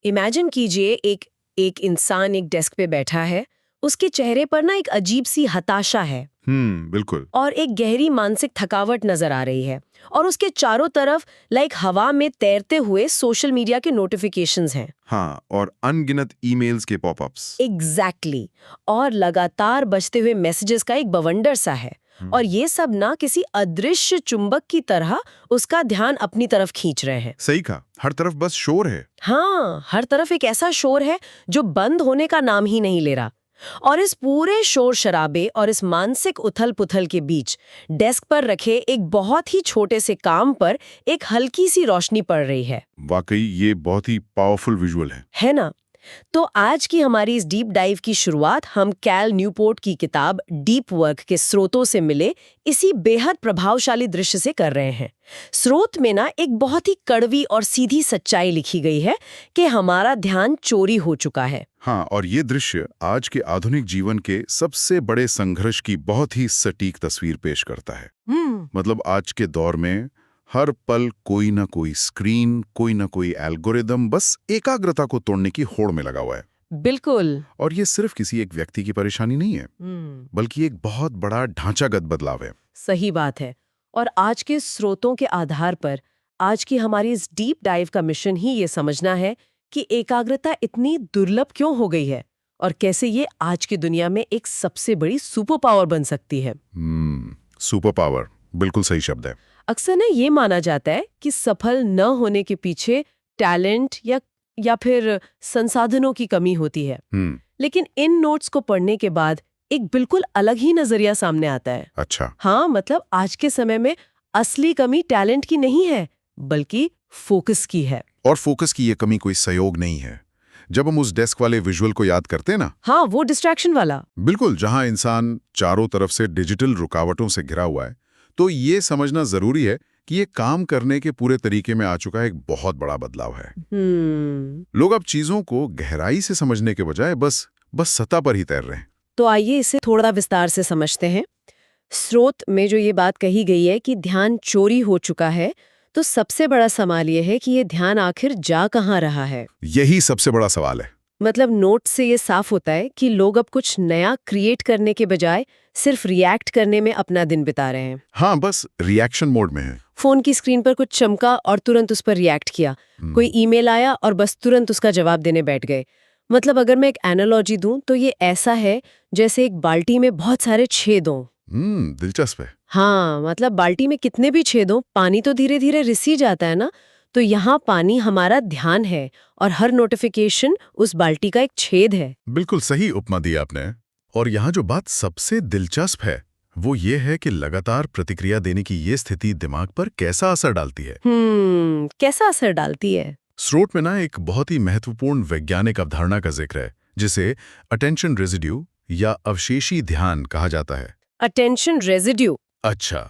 Imagine कीजिए एक एक इंसान एक डेस्क पे बैठा है, उसके चेहरे पर ना एक अजीब सी हताशा है बिल्कुल। और एक गहरी मानसिक थकावट नजर आ रही है और उसके चारों तरफ लाइक हवा में तैरते हुए सोशल मीडिया के नोटिफिकेशंस हैं। हाँ, और अनगिनत ईमेल्स के पॉपअप्स। एग्जैक्टली और लगातार बजते हुए मैसेजेस का एक बवंडर सा है। और ये सब ना किसी अदृश्य चुंबक की तरह उसका ध्यान अपनी तरफ खींच रहे हैं। सही कहा, हर तरफ बस शोर है। हाँ, हर तरफ एक ऐसा शोर है जो बंद होने का नाम ही नहीं ले रहा। और इस पूरे शोर शराबे और इस मानसिक उथल पुथल के बीच डेस्क पर रखे एक बहुत ही छोटे से काम पर एक हल्की सी रोशनी पड़ रही है। वाकई ये बहुत ही पावरफुल विजुअल है ना? तो आज की हमारी इस डीप डाइव की शुरुआत हम कैल न्यूपोर्ट की किताब डीप वर्क के स्रोतों से मिले इसी बेहद प्रभावशाली दृश्य से कर रहे हैं। स्रोत में ना एक बहुत ही कड़वी और सीधी सच्चाई लिखी गई है कि हमारा ध्यान चोरी हो चुका है। हाँ, और ये दृश्य आज के आधुनिक जीवन के सबसे बड़े संघर्ष की बहुत ही सटीक तस्वीर पेश करता है। मतलब आज के दौर में हर पल कोई ना कोई स्क्रीन, कोई ना कोई एल्गोरिदम बस एकाग्रता को तोड़ने की होड़ में लगा हुआ है। बिल्कुल। और ये सिर्फ किसी एक व्यक्ति की परेशानी नहीं है, बल्कि एक बहुत बड़ा ढांचागत बदलाव है। सही बात है। और आज के स्रोतों के आधार पर आज की हमारी इस डीप डाइव का मिशन ही ये समझना है कि एकाग्रता इतनी दुर्लभ क्यों हो गई है और कैसे ये आज की दुनिया में एक सबसे बड़ी सुपर पावर बन सकती है। सुपर पावर बिल्कुल सही शब्द है। अक्सर ना ये माना जाता है कि सफल न होने के पीछे टैलेंट या फिर संसाधनों की कमी होती है। लेकिन इन नोट्स को पढ़ने के बाद एक बिल्कुल अलग ही नजरिया सामने आता है। अच्छा। हाँ, मतलब आज के समय में असली कमी टैलेंट की नहीं है, बल्कि फोकस की है। और फोकस की ये कमी कोई संयोग नहीं है। जब हम उस डेस्क वाले विजुअल को याद करते हैं ना, हाँ, वो डिस्ट्रैक्शन वाला। बिल्कुल, जहां इंसान चारों तरफ से डिजिटल रुकावटों से घिरा हुआ है, तो ये समझना जरूरी है कि ये काम करने के पूरे तरीके में आ चुका एक बहुत बड़ा बदलाव है। लोग अब चीजों को गहराई से समझने के बजाय बस सतह पर ही तैर रहे हैं। तो आइए इसे थोड़ा विस्तार से समझते हैं। स्रोत में जो ये बात कही गई है कि ध्यान चोरी हो चुका है, तो सबसे बड़ा सवाल ये है कि ये ध्यान आखिर जा कहाँ रहा है। यही सबसे बड़ा सवाल है। मतलब नोट से ये साफ होता है कि लोग अब कुछ नया क्रिएट करने के बजाय सिर्फ रिएक्ट करने में अपना दिन बिता रहे हैं। हाँ, बस रिएक्शन मोड में है। फोन की स्क्रीन पर कुछ चमका और तुरंत उस पर रिएक्ट किया। कोई ईमेल आया और बस तुरंत उसका जवाब देने बैठ गए। मतलब अगर मैं एक एनालॉजी दूं तो ये ऐसा है जैसे एक बाल्टी में बहुत सारे छेद हों। दिलचस्प है। हाँ, मतलब बाल्टी में कितने भी छेद हों, पानी तो धीरे धीरे रिसी जाता है ना। तो यहाँ पानी हमारा ध्यान है और हर नोटिफिकेशन उस बाल्टी का एक छेद है। बिल्कुल सही उपमा दी आपने। और यहाँ जो बात सबसे दिलचस्प है वो ये है कि लगातार प्रतिक्रिया देने की ये स्थिति दिमाग पर कैसा असर डालती है। कैसा असर डालती है? स्रोत में ना एक बहुत ही महत्वपूर्ण वैज्ञानिक अवधारणा का जिक्र है जिसे अटेंशन रेजिड्यू या अवशेषी ध्यान कहा जाता है। Attention residue? अच्छा,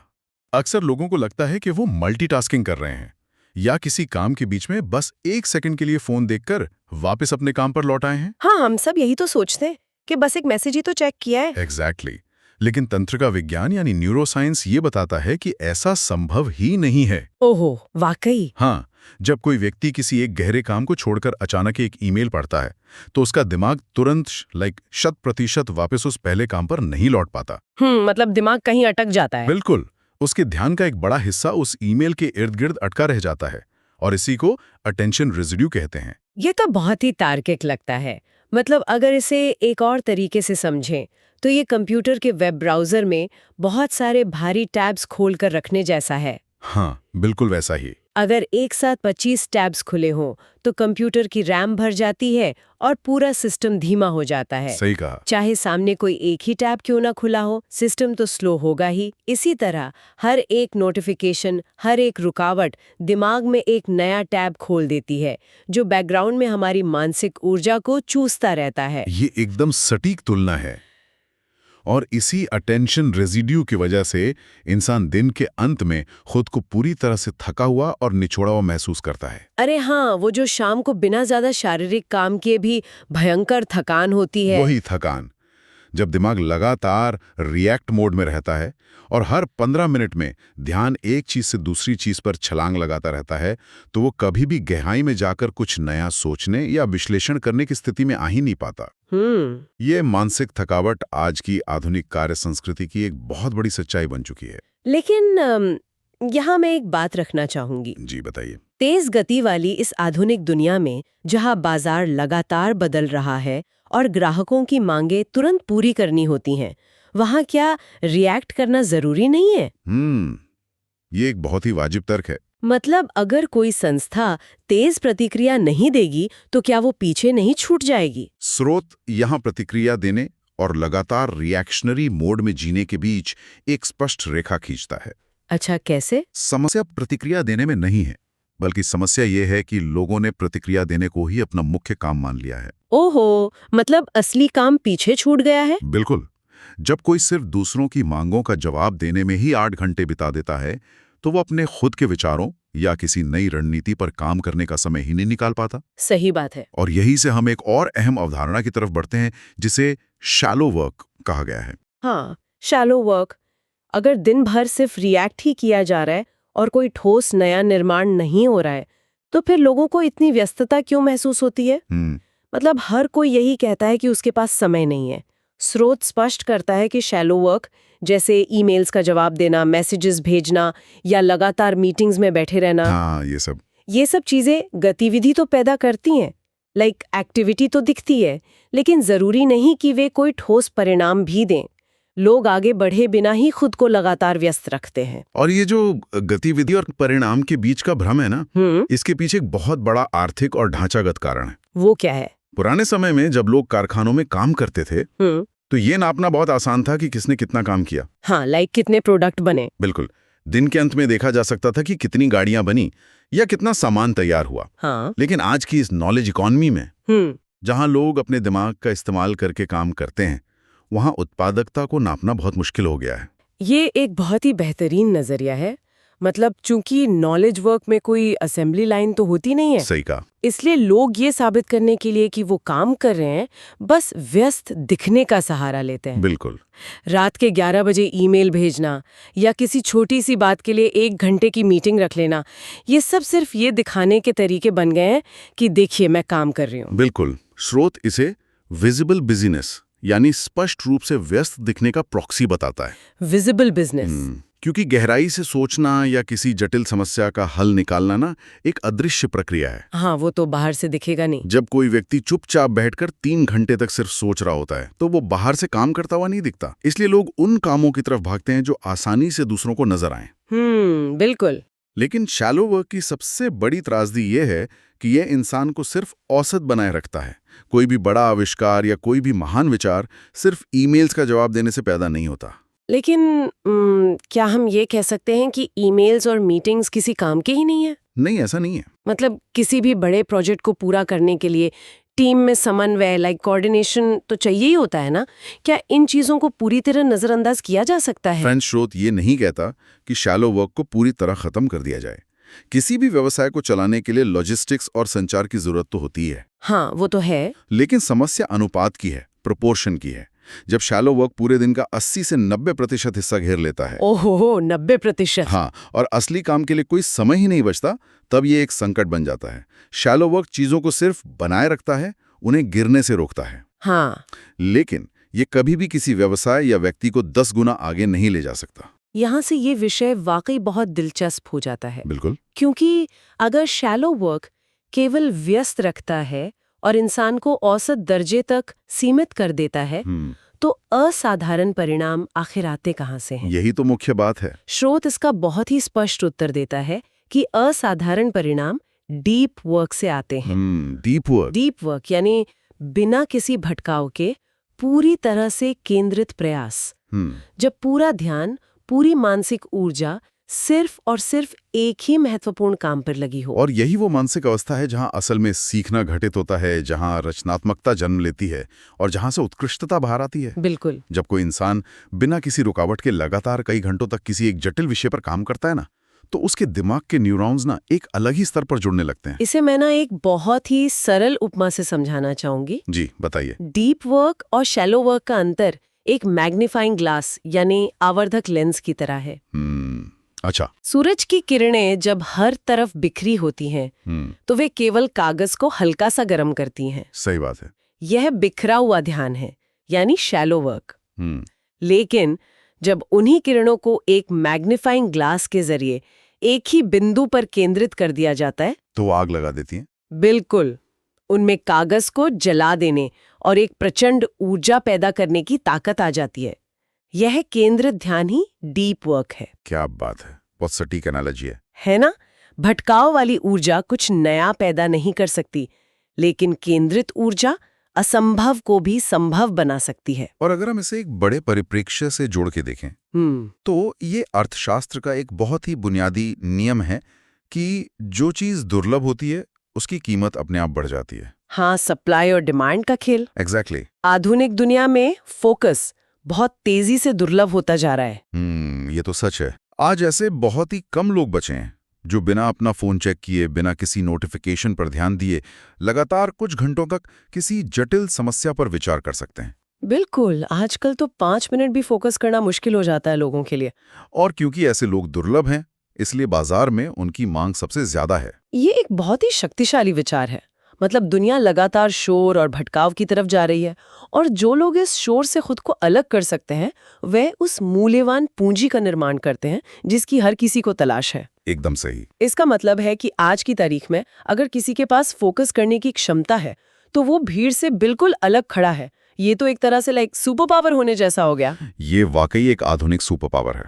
अक्सर लोगों को लगता है कि वो मल्टीटास्किंग कर रहे हैं या किसी काम के बीच में बस 1 सेकंड के लिए फोन देखकर वापस अपने काम पर लौट आए हैं। हाँ, हम सब यही तो सोचते हैं कि बस एक मैसेज ही तो चेक किया है। एग्जैक्टली। लेकिन तंत्रिका विज्ञान यानी न्यूरोसाइंस ये बताता है कि ऐसा संभव ही नहीं है। ओहो, वाकई? हाँ, जब कोई व्यक्ति किसी एक गहरे काम को छोड़कर अचानक एक ईमेल पढ़ता है तो उसका दिमाग तुरंत 100% वापस उस पहले काम पर नहीं लौट पाता। मतलब दिमाग कहीं अटक जाता है। बिल्कुल, उसके ध्यान का एक बड़ा हिस्सा उस ईमेल के इर्द गिर्द अटका रह जाता है और इसी को अटेंशन रेजिड्यू कहते हैं। ये तो बहुत ही तार्किक लगता है। मतलब अगर इसे एक और तरीके से समझें तो ये कंप्यूटर के वेब ब्राउजर में बहुत सारे भारी टैब्स खोलकर रखने जैसा है। हाँ, बिल्कुल वैसा ही। अगर एक साथ 25 टैब्स खुले हों तो कंप्यूटर की रैम भर जाती है और पूरा सिस्टम धीमा हो जाता है। सही कहा। चाहे सामने कोई एक ही टैब क्यों ना खुला हो, सिस्टम तो स्लो होगा ही। इसी तरह हर एक नोटिफिकेशन, हर एक रुकावट दिमाग में एक नया टैब खोल देती है जो बैकग्राउंड में हमारी मानसिक ऊर्जा को चूसता रहता है। ये एकदम सटीक तुलना है। और इसी अटेंशन रेजिड्यू की वजह से इंसान दिन के अंत में खुद को पूरी तरह से थका हुआ और निचोड़ा हुआ महसूस करता है। अरे हाँ, वो जो शाम को बिना ज्यादा शारीरिक काम किए भी भयंकर थकान होती है। वही थकान जब दिमाग लगातार रिएक्ट मोड में रहता है और हर 15 मिनट में ध्यान एक चीज से दूसरी चीज पर छलांग लगाता रहता है, तो वो कभी भी गहराई में जाकर कुछ नया सोचने या विश्लेषण करने की स्थिति में आ ही नहीं पाता। ये मानसिक थकावट आज की आधुनिक कार्य संस्कृति की एक बहुत बड़ी सच्चाई बन चुकी है। लेकिन यहाँ मैं एक बात रखना चाहूंगी। जी बताइए। तेज गति वाली इस आधुनिक दुनिया में जहाँ बाजार लगातार बदल रहा है और ग्राहकों की मांगें तुरंत पूरी करनी होती हैं, वहाँ क्या रिएक्ट करना जरूरी नहीं है? ये एक बहुत ही वाजिब तर्क है। मतलब अगर कोई संस्था तेज प्रतिक्रिया नहीं देगी तो क्या वो पीछे नहीं छूट जाएगी? स्रोत यहाँ प्रतिक्रिया देने और लगातार रिएक्शनरी मोड में जीने के बीच एक स्पष्ट रेखा खींचता है। अच्छा, कैसे? समस्या प्रतिक्रिया देने में नहीं है, बल्कि समस्या ये है कि लोगों ने प्रतिक्रिया देने को ही अपना मुख्य काम मान लिया है। ओहो, मतलब असली काम पीछे छूट गया है? बिल्कुल। जब कोई सिर्फ दूसरों की मांगों का जवाब देने में ही 8 घंटे बिता देता है, तो वो अपने खुद के विचारों या किसी नई रणनीति पर काम करने का समय ही नहीं निकाल पाता। सही बात है। और यही से हम एक और अहम अवधारणा की तरफ बढ़ते हैं, जिसे शैलो वर्क कहा गया है। हाँ, शैलो वर्क। अगर दिन भर सिर्फ रिएक्ट ही किया जा रहा है और कोई ठोस नया निर्माण नहीं हो रहा है, तो फिर लोगों को इतनी व्यस्तता क्यों महसूस होती है? मतलब हर कोई यही कहता है कि उसके पास समय नहीं है। स्रोत स्पष्ट करता है कि शैलो वर्क, जैसे ईमेल्स का जवाब देना, मैसेजेस भेजना या लगातार मीटिंग्स में बैठे रहना, हाँ, ये सब चीजें गतिविधि तो पैदा करती हैं, एक्टिविटी तो दिखती है, लेकिन जरूरी नहीं कि वे कोई ठोस परिणाम भी दें। लोग आगे बढ़े बिना ही खुद को लगातार व्यस्त रखते हैं। और ये जो गतिविधि और परिणाम के बीच का भ्रम है ना, इसके पीछे एक बहुत बड़ा आर्थिक और ढांचागत कारण है। वो क्या है? पुराने समय में जब लोग कारखानों में काम करते थे, तो ये नापना बहुत आसान था कि किसने कितना काम किया। हाँ, कितने प्रोडक्ट बने। बिल्कुल। दिन के अंत में देखा जा सकता था कि कितनी गाड़ियां बनी या कितना सामान तैयार हुआ। हाँ। लेकिन आज की इस नॉलेज इकोनॉमी में, जहां लोग अपने दिमाग का इस्तेमाल करके काम करते हैं, वहां उत्पादकता को नापना बहुत मुश्किल हो गया है। ये एक बहुत ही बेहतरीन नजरिया है। मतलब चूंकि नॉलेज वर्क में कोई असेंबली लाइन तो होती नहीं है। सही कहा। इसलिए लोग ये साबित करने के लिए कि वो काम कर रहे हैं, बस व्यस्त दिखने का सहारा लेते हैं। बिल्कुल। रात के 11 बजे ईमेल भेजना या किसी छोटी सी बात के लिए 1 घंटे की मीटिंग रख लेना, ये सब सिर्फ ये दिखाने के तरीके बन गए हैं कि देखिए मैं काम कर रही हूँ। बिल्कुल। स्रोत इसे विजिबल बिजीनेस यानी स्पष्ट रूप से व्यस्त दिखने का प्रॉक्सी बताता है। Visible business. क्योंकि गहराई से सोचना या किसी जटिल समस्या का हल निकालना ना एक अदृश्य प्रक्रिया है। हाँ, वो तो बाहर से दिखेगा नहीं। जब कोई व्यक्ति चुपचाप बैठकर 3 घंटे तक सिर्फ सोच रहा होता है, तो वो बाहर से काम करता हुआ नहीं दिखता। इसलिए लोग उन कामों की तरफ भागते हैं जो आसानी से दूसरों को नजर आए। बिल्कुल। लेकिन शैलो वर्क की सबसे बड़ी त्रासदी ये है कि यह इंसान को सिर्फ औसत बनाए रखता है। कोई भी बड़ा आविष्कार या कोई भी महान विचार सिर्फ ईमेल्स का जवाब देने से पैदा नहीं होता। लेकिन क्या हम ये कह सकते हैं कि ईमेल्स और मीटिंग्स किसी काम के ही नहीं है? नहीं, ऐसा नहीं है। मतलब किसी भी बड़े प्रोजेक्ट को पूरा करने के लिए टीम में समन्वय, कोऑर्डिनेशन तो चाहिए ही होता है ना? क्या इन चीजों को पूरी तरह नजरअंदाज किया जा सकता है? फ्रेंच स्रोत ये नहीं कहता कि शैलो वर्क को पूरी तरह खत्म कर दिया जाए। किसी भी व्यवसाय को चलाने के लिए लॉजिस्टिक्स और संचार की जरूरत तो होती है। हाँ, वो तो है। लेकिन समस्या अनुपात की है, प्रोपोर्शन की है। जब शैलो वर्क पूरे दिन का 80 से 90% हिस्सा घेर लेता है, ओहो, 90%। हाँ, और असली काम के लिए कोई समय ही नहीं बचता, तब ये एक संकट बन जाता है। शैलो वर्क चीजों को सिर्फ बनाए रखता है, उन्हें गिरने से रोकता है। हाँ। लेकिन ये कभी भी किसी व्यवसाय या व्यक्ति को 10 गुना आगे नहीं ले जा सकता। यहाँ से ये विषय वाकई बहुत दिलचस्प हो जाता है। बिल्कुल। क्योंकि अगर शैलो वर्क केवल व्यस्त रखता है और इंसान को औसत दर्जे तक सीमित कर देता है, तो असाधारण परिणाम आखिर आते कहाँ से हैं? यही तो मुख्य बात है। स्रोत इसका बहुत ही स्पष्ट उत्तर देता है कि असाधारण परिणाम डीप वर्क से आते हैं। डीप वर्क यानी बिना किसी भटकाव के पूरी तरह से केंद्रित प्रयास। जब पूरा ध्यान, पूरी मानसिक ऊर्जा सिर्फ और सिर्फ एक ही महत्वपूर्ण काम पर लगी हो। और यही वो मानसिक अवस्था है जहां असल में सीखना घटित होता है, जहां रचनात्मकता जन्म लेती है और जहां से उत्कृष्टता बाहर आती है। बिल्कुल। जब कोई इंसान बिना किसी रुकावट के लगातार कई घंटों तक किसी एक जटिल विषय पर काम करता है ना, तो उसके दिमाग के न्यूरॉन्स ना एक अलग ही स्तर पर जुड़ने लगते हैं। इसे मैं ना एक बहुत ही सरल उपमा से समझाना चाहूंगी। जी बताइए। डीप वर्क और शैलो वर्क का अंतर एक मैग्नीफाइंग ग्लास यानी आवर्धक लेंस की तरह है। अच्छा। सूरज की किरणें जब हर तरफ बिखरी होती हैं, तो वे केवल कागज को हल्का सा गर्म करती हैं। सही बात है। यह बिखरा हुआ ध्यान है, यानी शैलो वर्क। लेकिन जब उन्हीं किरणों को एक मैग्नीफाइंग ग्लास के जरिए एक ही बिंदु पर केंद्रित कर दिया जाता है, तो वो आग लगा देती हैं। बिल्कुल, उनमें कागज को जला देने और एक प्रचंड ऊर्जा पैदा करने की ताकत आ जाती है। यह केंद्रित ध्यान ही डीप वर्क है। क्या बात है, बहुत सटीक एनालॉजी है ना? भटकाव वाली ऊर्जा कुछ नया पैदा नहीं कर सकती, लेकिन केंद्रित ऊर्जा असंभव को भी संभव बना सकती है। और अगर हम इसे एक बड़े परिप्रेक्ष्य से जोड़ के देखें तो ये अर्थशास्त्र का एक बहुत ही बुनियादी नियम है कि जो चीज दुर्लभ होती है उसकी कीमत अपने आप बढ़ जाती है। हाँ, सप्लाई और डिमांड का खेल। एग्जैक्टली। आधुनिक दुनिया में फोकस बहुत तेजी से दुर्लभ होता जा रहा है। ये तो सच है। आज ऐसे बहुत ही कम लोग बचे हैं जो बिना अपना फोन चेक किए, बिना किसी नोटिफिकेशन पर ध्यान दिए लगातार कुछ घंटों तक किसी जटिल समस्या पर विचार कर सकते हैं। बिल्कुल, आजकल तो 5 मिनट भी फोकस करना मुश्किल हो जाता है लोगों के लिए। और क्योंकि ऐसे लोग दुर्लभ हैं, इसलिए बाजार में उनकी मांग सबसे ज्यादा है। ये एक बहुत ही शक्तिशाली विचार है। मतलब दुनिया लगातार शोर और भटकाव की तरफ जा रही है, और जो लोग इस शोर से खुद को अलग कर सकते हैं, वे उस मूल्यवान पूंजी का निर्माण करते हैं जिसकी हर किसी को तलाश है। एकदम सही। इसका मतलब है कि आज की तारीख में अगर किसी के पास फोकस करने की क्षमता है, तो वो भीड़ से बिल्कुल अलग खड़ा है। ये तो एक तरह से लाइक सुपर पावर होने जैसा हो गया। ये वाकई एक आधुनिक सुपर पावर है।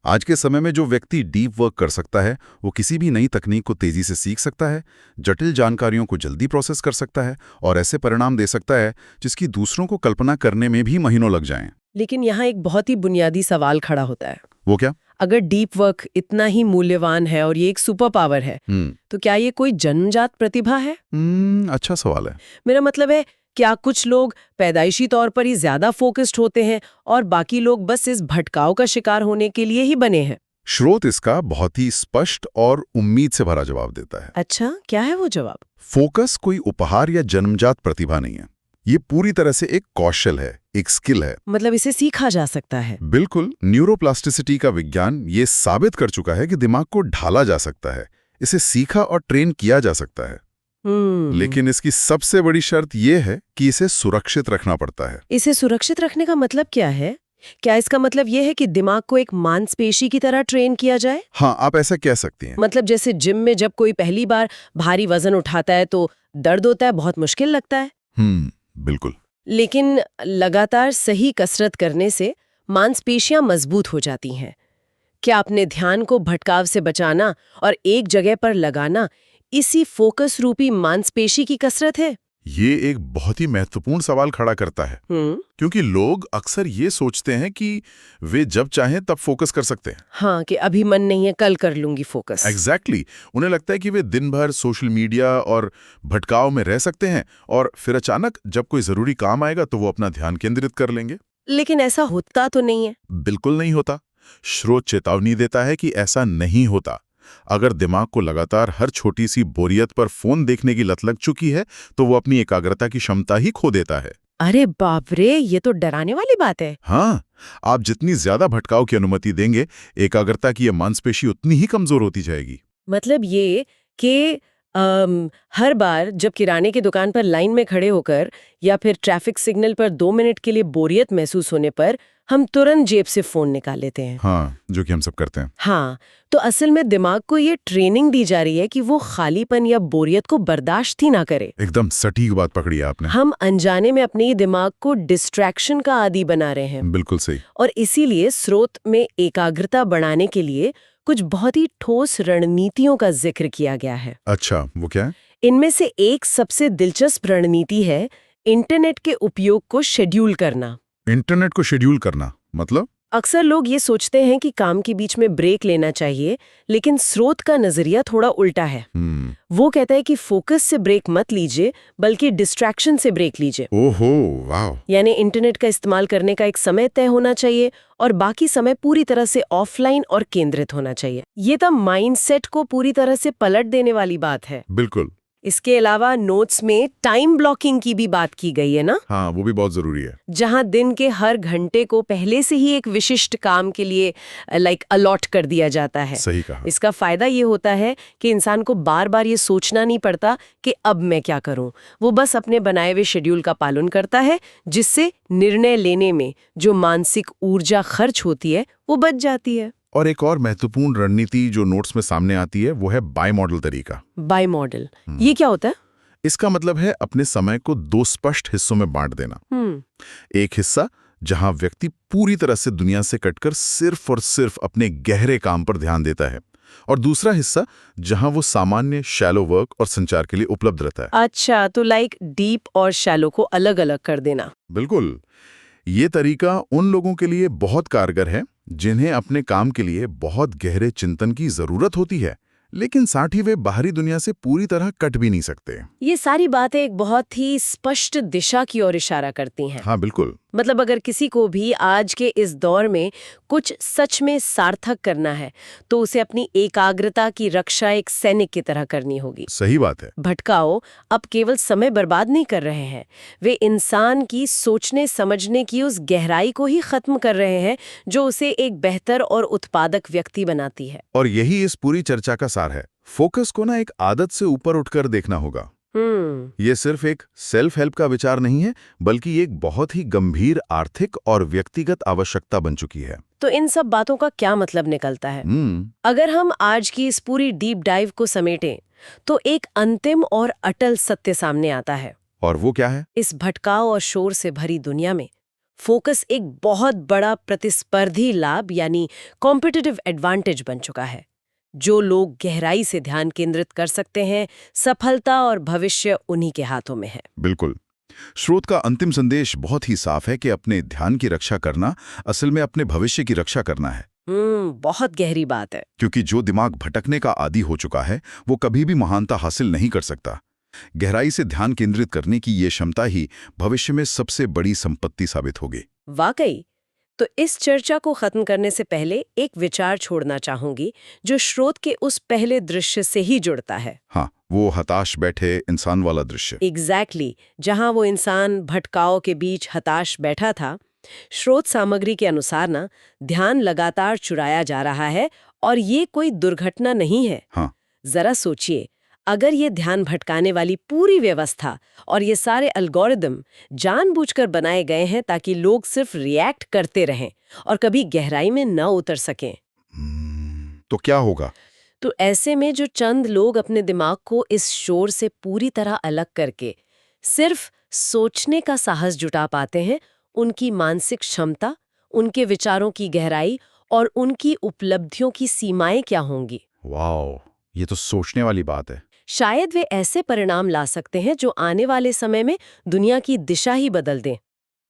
आज के समय में जो व्यक्ति डीप वर्क कर सकता है, वो किसी भी नई तकनीक को तेजी से सीख सकता है, जटिल जानकारियों को जल्दी प्रोसेस कर सकता है और ऐसे परिणाम दे सकता है जिसकी दूसरों को कल्पना करने में भी महीनों लग जाएं। लेकिन यहाँ एक बहुत ही बुनियादी सवाल खड़ा होता है। वो क्या? अगर डीप वर्क इतना ही मूल्यवान है और ये एक सुपर पावर है, तो क्या ये कोई जन्मजात प्रतिभा है? अच्छा सवाल है। मेरा मतलब है, क्या कुछ लोग पैदाइशी तौर पर ही ज्यादा फोकस्ड होते हैं और बाकी लोग बस इस भटकाव का शिकार होने के लिए ही बने हैं? स्रोत इसका बहुत ही स्पष्ट और उम्मीद से भरा जवाब देता है। अच्छा, क्या है वो जवाब? फोकस कोई उपहार या जन्मजात प्रतिभा नहीं है। ये पूरी तरह से एक कौशल है, एक स्किल है। मतलब इसे सीखा जा सकता है? बिल्कुल। न्यूरोप्लास्टिसिटी का विज्ञान ये साबित कर चुका है कि दिमाग को ढाला जा सकता है, इसे सीखा और ट्रेन किया जा सकता है। लेकिन इसकी सबसे बड़ी शर्त यह है कि इसे सुरक्षित रखना पड़ता है। इसे सुरक्षित रखने का मतलब क्या है? क्या इसका मतलब यह है कि दिमाग को एक मांसपेशी की तरह ट्रेन किया जाए? हाँ, आप ऐसा कह सकती हैं। मतलब जैसे जिम में जब कोई पहली बार भारी वजन उठाता है तो दर्द होता है, बहुत मुश्किल लगता है। बिल्कुल। लेकिन लगातार सही कसरत करने से मांसपेशियां मजबूत हो जाती हैं। क्या अपने ध्यान को भटकाव से बचाना और एक जगह पर लगाना इसी फोकस रूपी मांसपेशी की कसरत है? ये एक बहुत ही महत्वपूर्ण सवाल खड़ा करता है, क्योंकि लोग अक्सर ये सोचते हैं कि वे जब चाहें तब फोकस कर सकते हैं। हाँ, कि अभी मन नहीं है, कल कर लूंगी फोकस। एग्जैक्टली। उन्हें लगता है कि वे दिन भर सोशल मीडिया और भटकाव में रह सकते हैं और फिर अचानक जब कोई जरूरी काम आएगा तो वो अपना ध्यान केंद्रित कर लेंगे। लेकिन ऐसा होता तो नहीं है। बिल्कुल नहीं होता। स्रोत चेतावनी देता है कि ऐसा नहीं होता। अगर दिमाग को लगातार हर छोटी सी बोरियत पर फोन देखने की लत लग चुकी है, तो वो अपनी एकाग्रता की क्षमता ही खो देता है। अरे बाप रे, ये तो डराने वाली बात है। हाँ, आप जितनी ज्यादा भटकाव की अनुमति देंगे, एकाग्रता की ये मांसपेशी उतनी ही कमजोर होती जाएगी। मतलब ये कि हर बार जब किराने की दुकान पर लाइन में खड़े होकर या फिर ट्रैफिक सिग्नल पर 2 मिनट के लिए बोरियत महसूस होने पर हम तुरंत जेब से फोन निकाल लेते हैं। हाँ, जो कि हम सब करते हैं। हाँ, तो असल में दिमाग को ये ट्रेनिंग दी जा रही है कि वो खालीपन या बोरियत को बर्दाश्त ही ना करे। एकदम सटीक बात पकड़ी है आपने। हम अनजाने में अपने दिमाग को डिस्ट्रैक्शन का आदी बना रहे हैं। बिल्कुल सही। और इसीलिए स्रोत में एकाग्रता बढ़ाने के लिए कुछ बहुत ही ठोस रणनीतियों का जिक्र किया गया है। अच्छा, वो क्या है? इनमें से एक सबसे दिलचस्प रणनीति है इंटरनेट के उपयोग को शेड्यूल करना। इंटरनेट को शेड्यूल करना मतलब? अक्सर लोग ये सोचते हैं कि काम के बीच में ब्रेक लेना चाहिए, लेकिन स्रोत का नजरिया थोड़ा उल्टा है। वो कहता है कि फोकस से ब्रेक मत लीजिए, बल्कि डिस्ट्रैक्शन से ब्रेक लीजिए। ओहो, वाह। यानी इंटरनेट का इस्तेमाल करने का एक समय तय होना चाहिए और बाकी समय पूरी तरह से ऑफलाइन और केंद्रित होना चाहिए। ये तो माइंडसेट को पूरी तरह से पलट देने वाली बात है। बिल्कुल। इसके अलावा नोट्स में टाइम ब्लॉकिंग की भी बात की गई है ना? हाँ, वो भी बहुत जरूरी है। जहां दिन के हर घंटे को पहले से ही एक विशिष्ट काम के लिए अलॉट कर दिया जाता है। सही कहा। इसका फायदा ये होता है कि इंसान को बार बार ये सोचना नहीं पड़ता कि अब मैं क्या करूं। वो बस अपने बनाए हुए शेड्यूल का पालन करता है, जिससे निर्णय लेने में जो मानसिक ऊर्जा खर्च होती है वो बच जाती है। और एक और महत्वपूर्ण रणनीति जो नोट्स में सामने आती है वो है बाय मॉडल तरीका। बाय मॉडल, ये क्या होता है? इसका मतलब है अपने समय को 2 स्पष्ट हिस्सों में बांट देना। एक हिस्सा जहां व्यक्ति पूरी तरह से दुनिया से कटकर सिर्फ और सिर्फ अपने गहरे काम पर ध्यान देता है, और दूसरा हिस्सा जहां वो सामान्य शैलो वर्क और संचार के लिए उपलब्ध रहता है। अच्छा, तो डीप और शैलो को अलग अलग कर देना। बिल्कुल। ये तरीका उन लोगों के लिए बहुत कारगर है जिन्हें अपने काम के लिए बहुत गहरे चिंतन की जरूरत होती है, लेकिन साथ ही वे बाहरी दुनिया से पूरी तरह कट भी नहीं सकते। ये सारी बातें एक बहुत ही स्पष्ट दिशा की ओर इशारा करती हैं। हाँ, बिल्कुल। मतलब अगर किसी को भी आज के इस दौर में कुछ सच में सार्थक करना है, तो उसे अपनी एकाग्रता की रक्षा एक सैनिक की तरह करनी होगी। सही बात है। भटकाओ अब केवल समय बर्बाद नहीं कर रहे हैं, वे इंसान की सोचने समझने की उस गहराई को ही खत्म कर रहे हैं जो उसे एक बेहतर और उत्पादक व्यक्ति बनाती है। और यही इस पूरी चर्चा का सार है। फोकस को ना एक आदत से ऊपर उठकर देखना होगा। ये सिर्फ एक सेल्फ हेल्प का विचार नहीं है, बल्कि एक बहुत ही गंभीर आर्थिक और व्यक्तिगत आवश्यकता बन चुकी है। तो इन सब बातों का क्या मतलब निकलता है? अगर हम आज की इस पूरी डीप डाइव को समेटें, तो एक अंतिम और अटल सत्य सामने आता है। और वो क्या है? इस भटकाव और शोर से भरी दुनिया में फोकस एक बहुत बड़ा प्रतिस्पर्धी लाभ यानी कॉम्पिटिटिव एडवांटेज बन चुका है। जो लोग गहराई से ध्यान केंद्रित कर सकते हैं, सफलता और भविष्य उन्हीं के हाथों में है। बिल्कुल। स्रोत का अंतिम संदेश बहुत ही साफ है कि अपने ध्यान की रक्षा करना असल में अपने भविष्य की रक्षा करना है। बहुत गहरी बात है। क्योंकि जो दिमाग भटकने का आदी हो चुका है वो कभी भी महानता हासिल नहीं कर सकता। गहराई से ध्यान केंद्रित करने की ये क्षमता ही भविष्य में सबसे बड़ी संपत्ति साबित होगी। वाकई। तो इस चर्चा को खत्म करने से पहले एक विचार छोड़ना चाहूंगी जो स्रोत के उस पहले दृश्य से ही जुड़ता है। हाँ, वो हताश बैठे इंसान वाला दृश्य। एग्जैक्टली, जहां वो इंसान भटकाव के बीच हताश बैठा था। स्रोत सामग्री के अनुसार ना, ध्यान लगातार चुराया जा रहा है और ये कोई दुर्घटना नहीं है। हाँ। जरा सोचिए, अगर ये ध्यान भटकाने वाली पूरी व्यवस्था और ये सारे एल्गोरिदम जानबूझकर बनाए गए हैं ताकि लोग सिर्फ रिएक्ट करते रहें और कभी गहराई में न उतर सकें, तो क्या होगा? तो ऐसे में जो चंद लोग अपने दिमाग को इस शोर से पूरी तरह अलग करके सिर्फ सोचने का साहस जुटा पाते हैं, उनकी मानसिक क्षमता, उनके विचारों की गहराई और उनकी उपलब्धियों की सीमाएं क्या होंगी? वाह, ये तो सोचने वाली बात है। शायद वे ऐसे परिणाम ला सकते हैं जो आने वाले समय में दुनिया की दिशा ही बदल दें।